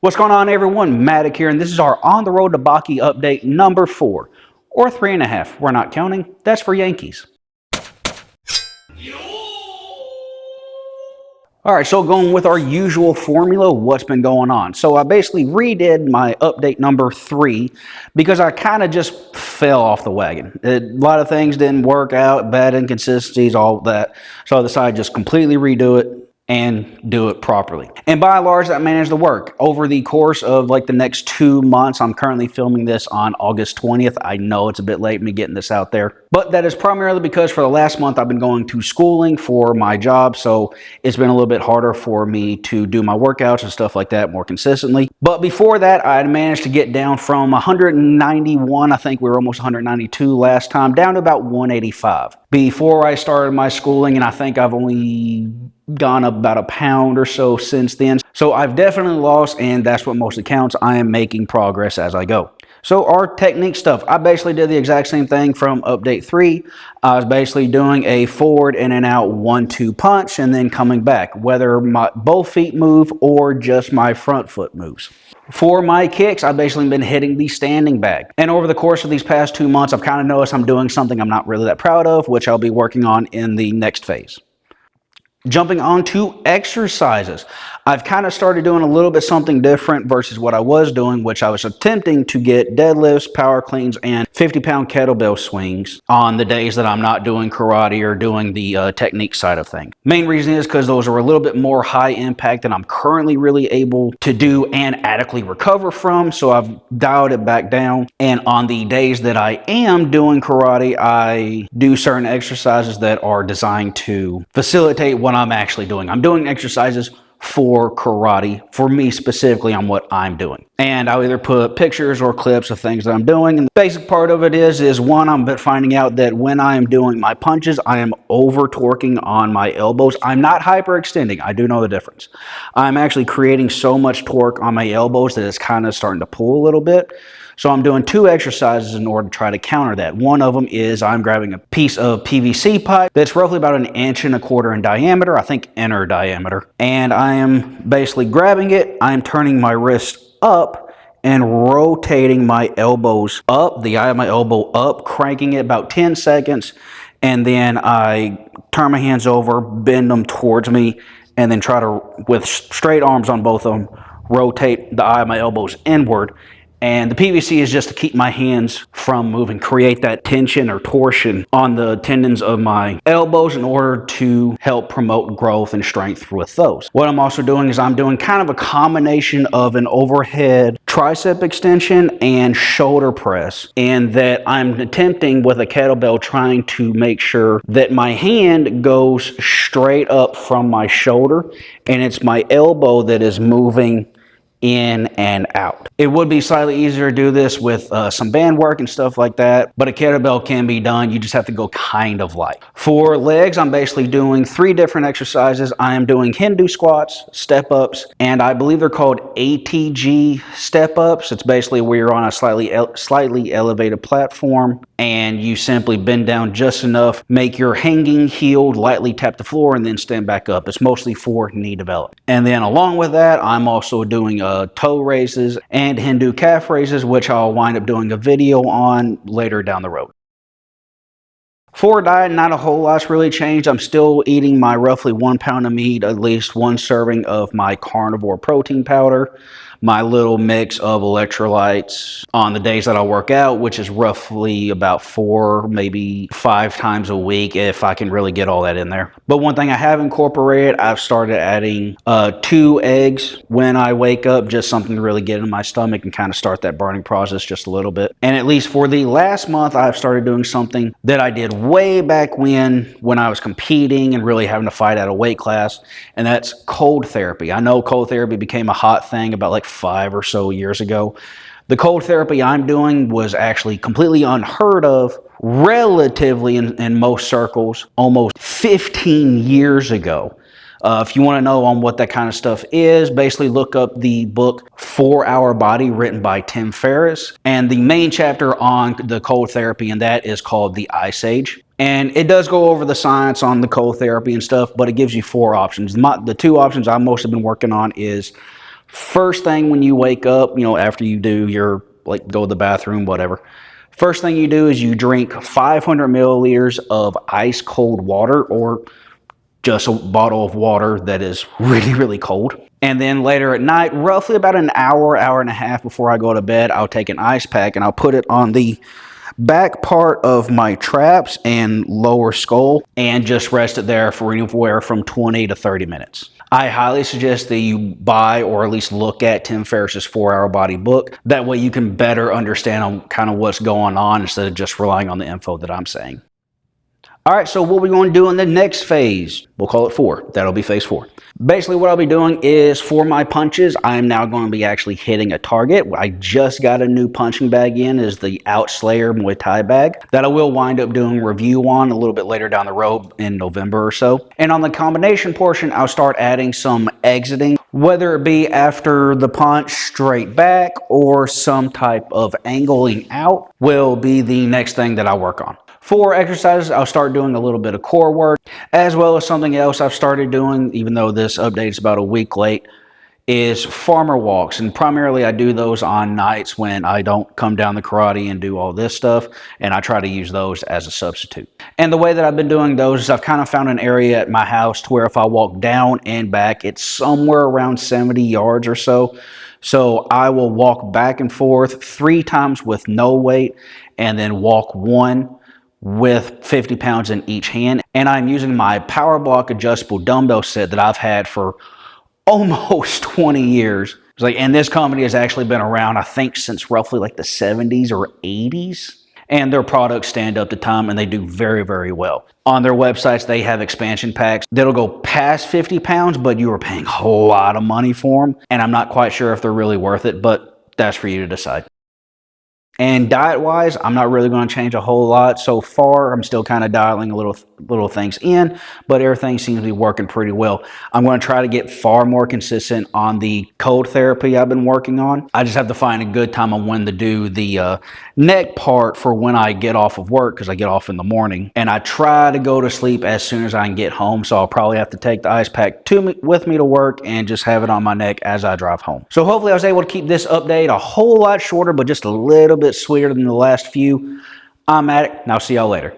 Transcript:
What's going on, everyone? Matic here, and this is our On the Road to Baki update number 4, or 3.5. We're not counting. That's for Yankees. Alright, so going with our usual formula, what's been going on? So I basically redid my update number 3 because I kind of just fell off the wagon. A lot of things didn't work out, bad inconsistencies, all that. So I decided to just completely redo it and do it properly. And by and large, that managed to work. Over the course of like the next 2 months, I'm currently filming this on August 20th. I know it's a bit late me getting this out there, but that is primarily because for the last month I've been going to schooling for my job, so it's been a little bit harder for me to do my workouts and stuff like that more consistently. But before that, I had managed to get down from 191, I think we were almost 192 last time, down to about 185 before I started my schooling, and I think I've only gone up about a pound or so since then. So I've definitely lost, and that's what mostly counts. I am making progress as I go. So our technique stuff, I basically did the exact same thing from update 3. I was basically doing a forward in and out 1-2 punch and then coming back, whether my both feet move or just my front foot moves. For my kicks, I've basically been hitting the standing bag. And over the course of these past 2 months, I've kind of noticed I'm doing something I'm not really that proud of, which I'll be working on in the next phase. Jumping on to exercises, I've kind of started doing a little bit something different versus what I was doing, which I was attempting to get deadlifts, power cleans, and 50-pound kettlebell swings on the days that I'm not doing karate or doing the technique side of things. Main reason is because those are a little bit more high impact than I'm currently really able to do and adequately recover from, so I've dialed it back down. And on the days that I am doing karate, I do certain exercises that are designed to facilitate what I'm actually doing. I'm doing exercises for karate, for me specifically on what I'm doing. And I'll either put pictures or clips of things that I'm doing. And the basic part of it is one, I'm finding out that when I am doing my punches, I am over torquing on my elbows. I'm not hyperextending. I do know the difference. I'm actually creating so much torque on my elbows that it's kind of starting to pull a little bit. So I'm doing 2 exercises in order to try to counter that. One of them is I'm grabbing a piece of PVC pipe that's roughly about 1.25 inches in diameter, I think inner diameter. And I am basically grabbing it, I'm turning my wrist up and rotating my elbows up, the eye of my elbow up, cranking it about 10 seconds. And then I turn my hands over, bend them towards me, and then try to, with straight arms on both of them, rotate the eye of my elbows inward. And the PVC is just to keep my hands from moving, create that tension or torsion on the tendons of my elbows in order to help promote growth and strength with those. What I'm also doing is I'm doing kind of a combination of an overhead tricep extension and shoulder press, and that I'm attempting with a kettlebell trying to make sure that my hand goes straight up from my shoulder and it's my elbow that is moving in and out. It would be slightly easier to do this with some band work and stuff like that, but a kettlebell can be done. You just have to go kind of light. For legs, I'm basically doing 3 different exercises. I am doing Hindu squats, step ups, and I believe they're called ATG step ups. It's basically where you're on a slightly elevated platform and you simply bend down just enough, make your hanging heel lightly tap the floor, and then stand back up. It's mostly for knee development. And then along with that, I'm also doing toe raises and Hindu calf raises, which I'll wind up doing a video on later down the road. For diet, not a whole lot's really changed. I'm still eating my roughly 1 pound of meat, at least 1 serving of my carnivore protein powder, my little mix of electrolytes on the days that I work out, which is roughly about 4, maybe 5 times a week if I can really get all that in there. But one thing I have incorporated, I've started adding 2 eggs when I wake up, just something to really get in my stomach and kind of start that burning process just a little bit. And at least for the last month, I've started doing something that I did way back when I was competing and really having to fight at a weight class, and that's cold therapy. I know cold therapy became a hot thing about like 5 or so years ago. The cold therapy I'm doing was actually completely unheard of relatively in most circles almost 15 years ago. If you want to know on what that kind of stuff is, basically look up the book 4 Hour Body written by Tim Ferriss. And the main chapter on the cold therapy in that is called The Ice Age. And it does go over the science on the cold therapy and stuff, but it gives you 4 options. The 2 options I've mostly been working on is First thing when you wake up, after you do your, like, go to the bathroom, whatever. First thing you do is you drink 500 milliliters of ice cold water, or just a bottle of water that is really, really cold. And then later at night, roughly about an hour, hour and a half before I go to bed, I'll take an ice pack and I'll put it on the back part of my traps and lower skull and just rest it there for anywhere from 20 to 30 minutes. I highly suggest that you buy or at least look at Tim Ferriss's 4-Hour Body book. That way you can better understand on kind of what's going on instead of just relying on the info that I'm saying. All right, so what we're going to do in the next phase, we'll call it 4. That'll be phase 4. Basically, what I'll be doing is for my punches, I'm now going to be actually hitting a target. I just got a new punching bag in, is the Outslayer Muay Thai bag that I will wind up doing a review on a little bit later down the road in November or so. And on the combination portion, I'll start adding some exiting, whether it be after the punch straight back or some type of angling out will be the next thing that I work on. For exercises, I'll start doing a little bit of core work, as well as something else I've started doing, even though this update is about a week late, is farmer walks. And primarily I do those on nights when I don't come down the karate and do all this stuff, and I try to use those as a substitute. And the way that I've been doing those is I've kind of found an area at my house to where if I walk down and back, it's somewhere around 70 yards or so. So I will walk back and forth 3 times with no weight, and then walk 1 with 50 pounds in each hand. And I'm using my Power Block adjustable dumbbell set that I've had for almost 20 years. It's like, and this company has actually been around, I think, since roughly like the 70s or 80s. And their products stand up to time, and they do very, very well. On their websites, they have expansion packs that'll go past 50 pounds, but you are paying a lot of money for them. And I'm not quite sure if they're really worth it, but that's for you to decide. And diet-wise, I'm not really going to change a whole lot so far. I'm still kind of dialing a little things in, but everything seems to be working pretty well. I'm going to try to get far more consistent on the cold therapy I've been working on. I just have to find a good time on when to do the neck part for when I get off of work, because I get off in the morning. And I try to go to sleep as soon as I can get home, so I'll probably have to take the ice pack with me to work and just have it on my neck as I drive home. So hopefully I was able to keep this update a whole lot shorter, but just a little bit sweeter than the last few. I'm at it, and I'll see y'all later.